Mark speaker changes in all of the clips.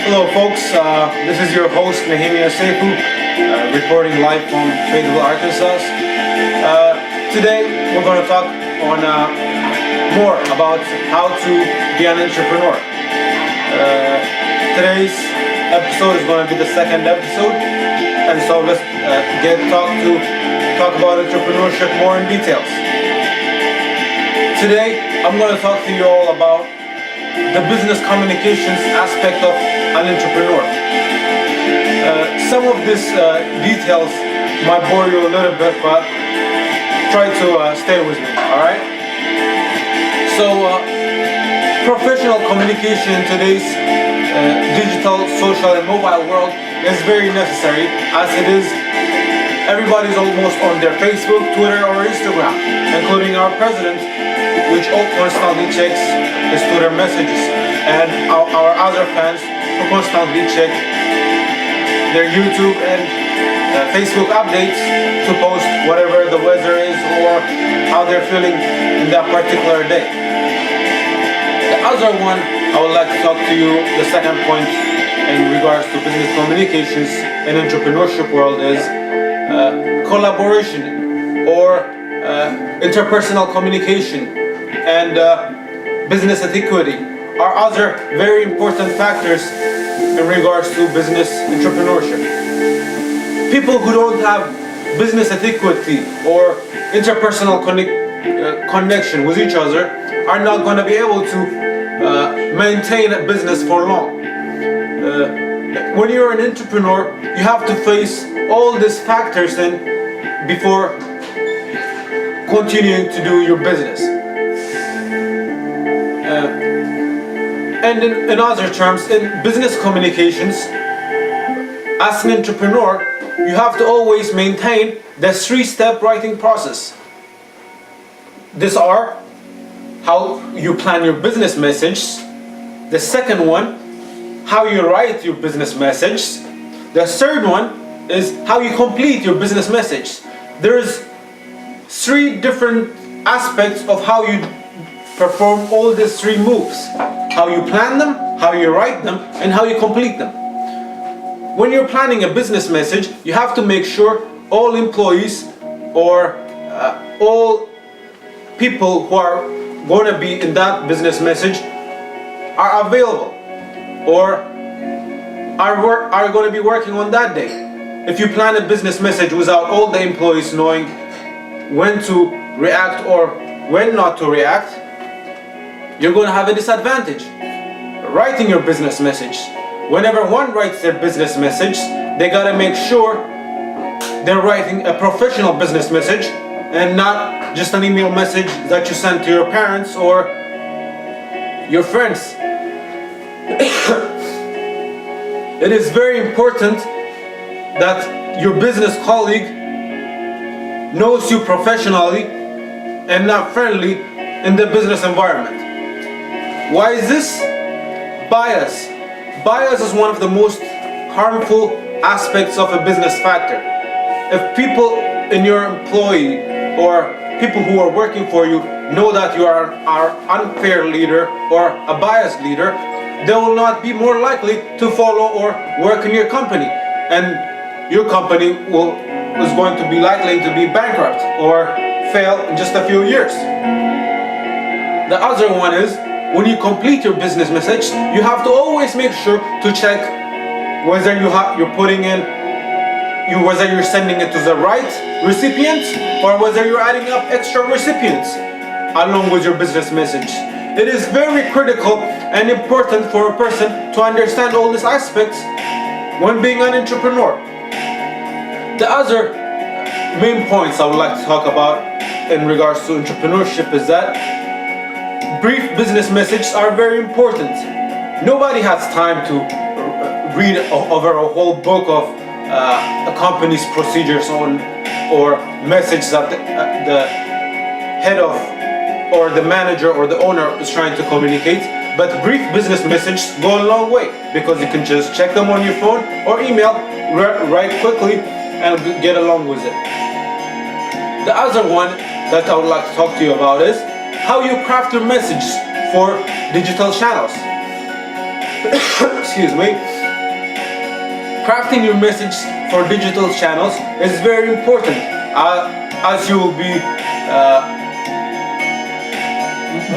Speaker 1: Hello, folks. This is your host, Nehemiah Seifu, reporting live from Fayetteville, Arkansas. Today, we're going to talk on more about how to be an entrepreneur. Today's episode is going to be the second episode, and so let's talk about entrepreneurship more in details. Today, I'm going to talk to you all about the business communications aspect of an entrepreneur. Some of these details might bore you a little bit, but try to stay with me, alright? So, professional communication in today's digital, social, and mobile world is very necessary, as it is everybody's almost on their Facebook, Twitter, or Instagram, including our president, which constantly checks his Twitter messages, and our other fans who constantly check their YouTube and Facebook updates to post whatever the weather is or how they're feeling in that particular day. The other one I would like to talk to you, the second point in regards to business communications in entrepreneurship world is collaboration or interpersonal communication and business etiquette are other very important factors in regards to business entrepreneurship. People who don't have business etiquette or interpersonal connection with each other are not going to be able to maintain a business for long. When you're an entrepreneur, you have to face all these factors before continuing to do your business. And in other terms, in business communications, as an entrepreneur, you have to always maintain the three-step writing process. These are how you plan your business message. The second one, how you write your business message. The third one is how you complete your business message. There's three different aspects of how you perform all these three moves. How you plan them, how you write them, and how you complete them. When you're planning a business message, you have to make sure all employees or all people who are going to be in that business message are available or are going to be working on that day. If you plan a business message without all the employees knowing when to react or when not to react, you're going to have a disadvantage. Writing your business message. Whenever one writes their business message, they got to make sure they're writing a professional business message and not just an email message that you send to your parents or your friends. It is very important that your business colleague knows you professionally and not friendly in the business environment. Why is this? Bias. Bias is one of the most harmful aspects of a business factor. If people in your employee or people who are working for you know that you are an unfair leader or a biased leader, they will not be more likely to follow or work in your company, and your company is going to be likely to be bankrupt or fail in just a few years. The other one is, when you complete your business message, you have to always make sure to check whether whether you're sending it to the right recipients or whether you're adding up extra recipients along with your business message. It is very critical and important for a person to understand all these aspects when being an entrepreneur. The other main points I would like to talk about in regards to entrepreneurship is that brief business messages are very important. Nobody has time to read over a whole book of a company's procedures or message that the head of or the manager or the owner is trying to communicate. But brief business messages go a long way because you can just check them on your phone or email right quickly and get along with it. The other one that I would like to talk to you about is how you craft your message for digital channels. excuse me, crafting your message for digital channels is very important, as you will be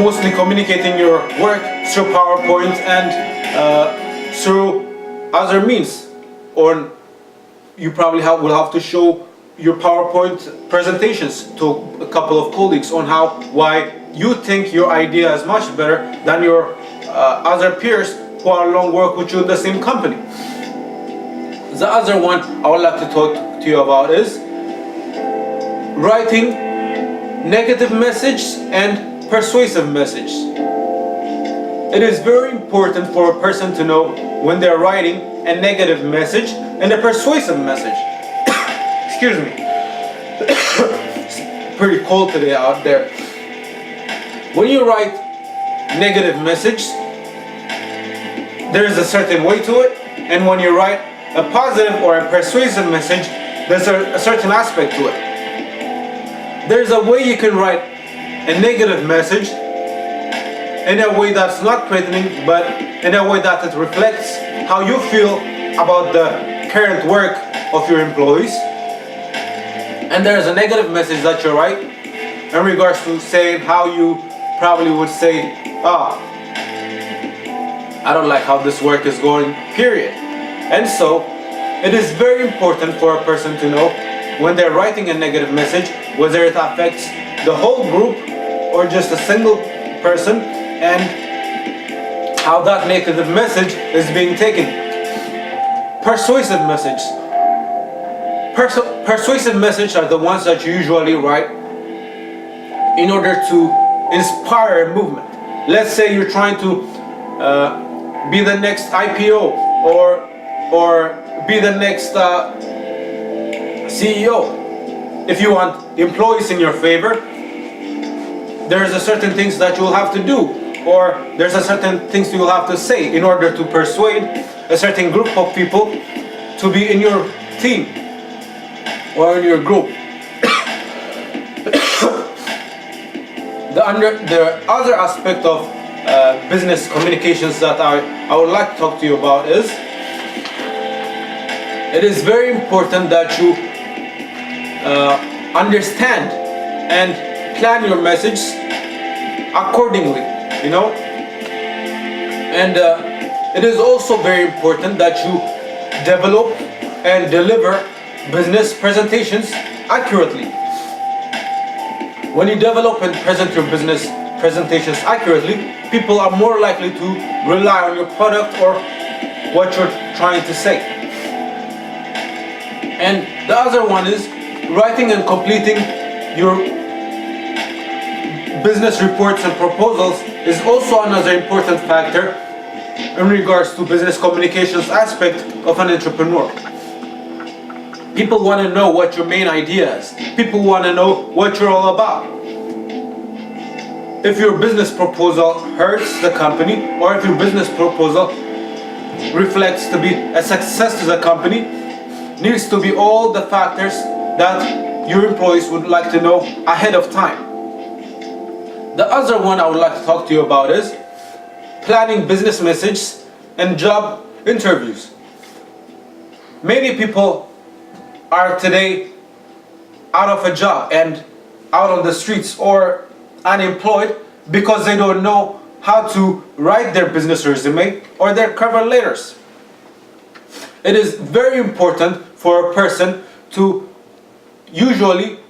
Speaker 1: mostly communicating your work through PowerPoint and through other means, or you probably will have to show your PowerPoint presentations to a couple of colleagues on why you think your idea is much better than your other peers who are long work with you in the same company. The other one I would like to talk to you about is writing negative message and persuasive message. It is very important for a person to know when they're writing a negative message and a persuasive message. Excuse me. It's pretty cold today out there. When you write negative message, there is a certain way to it, and when you write a positive or a persuasive message, there's a certain aspect to it. There's a way you can write a negative message in a way that's not threatening, but in a way that it reflects how you feel about the current work of your employees. And there's a negative message that you write in regards to saying how you probably would say, I don't like how this work is going, period. And so, it is very important for a person to know when they're writing a negative message, whether it affects the whole group or just a single person, and how that negative message is being taken. Persuasive message. Persuasive message are the ones that you usually write in order to inspire a movement. Let's say you're trying to be the next IPO or be the next CEO. If you want employees in your favor, there's a certain things that you will have to do, or there's a certain things you will have to say in order to persuade a certain group of people to be in your team or in your group. The other aspect of business communications that I would like to talk to you about is, it is very important that you understand and plan your message accordingly, you know. And it is also very important that you develop and deliver business presentations accurately. When you develop and present your business presentations accurately, people are more likely to rely on your product or what you're trying to say. And the other one is writing and completing your business reports and proposals is also another important factor in regards to business communications aspect of an entrepreneur. People want to know what your main idea is. People want to know what you're all about. If your business proposal hurts the company, or if your business proposal reflects to be a success to the company, needs to be all the factors that your employees would like to know ahead of time. The other one I would like to talk to you about is planning business messages and job interviews. Many people are today out of a job and out on the streets or unemployed because they don't know how to write their business resume or their cover letters. It is very important for a person to usually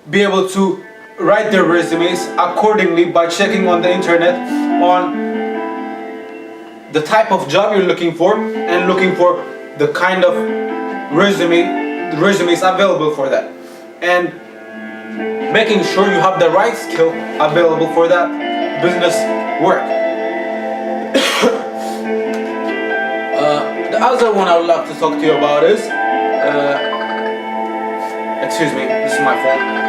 Speaker 1: be able to write their resumes accordingly by checking on the internet on the type of job you're looking for and looking for the kind of resumes available for that, and making sure you have the right skill available for that business work. The other one I would like to talk to you about is excuse me, this is my phone.